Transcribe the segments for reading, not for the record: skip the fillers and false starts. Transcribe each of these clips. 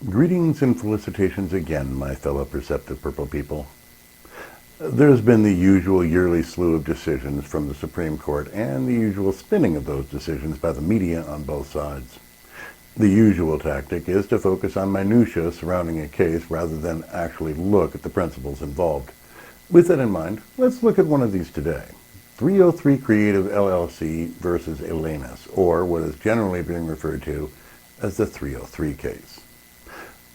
Greetings and felicitations again, my fellow perceptive purple people. There's been the usual yearly slew of decisions from the Supreme Court and the usual spinning of those decisions by the media on both sides. The usual tactic is to focus on minutiae surrounding a case rather than actually look at the principles involved. With that in mind, let's look at one of these today. 303 Creative LLC versus Elenis, or what is generally being referred to as the 303 case.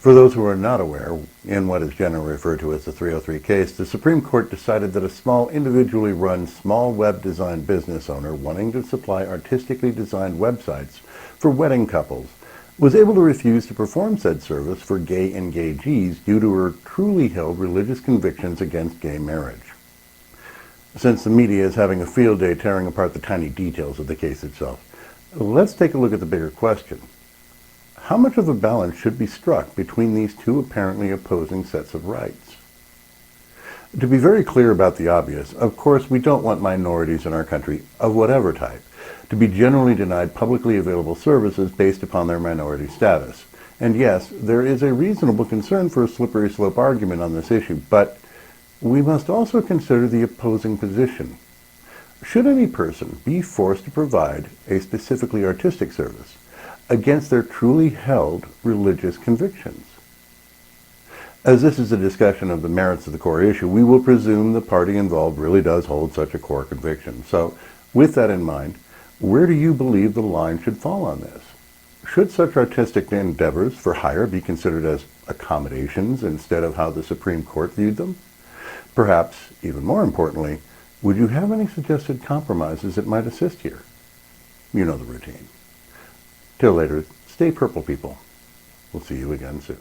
For those who are not aware, in what is generally referred to as the 303 case, the Supreme Court decided that a small individually run small web design business owner wanting to supply artistically designed websites for wedding couples was able to refuse to perform said service for gay engagees due to her truly held religious convictions against gay marriage. Since the media is having a field day tearing apart the tiny details of the case itself, let's take a look at the bigger question. How much of a balance should be struck between these two apparently opposing sets of rights? To be very clear about the obvious, of course we don't want minorities in our country, of whatever type, to be generally denied publicly available services based upon their minority status. And yes, there is a reasonable concern for a slippery slope argument on this issue, but we must also consider the opposing position. Should any person be forced to provide a specifically artistic service against their truly held religious convictions? As this is a discussion of the merits of the core issue, we will presume the party involved really does hold such a core conviction. So, with that in mind, where do you believe the line should fall on this? Should such artistic endeavors for hire be considered as accommodations instead of how the Supreme Court viewed them? Perhaps, even more importantly, would you have any suggested compromises that might assist here? You know the routine. Till later, stay purple, people. We'll see you again soon.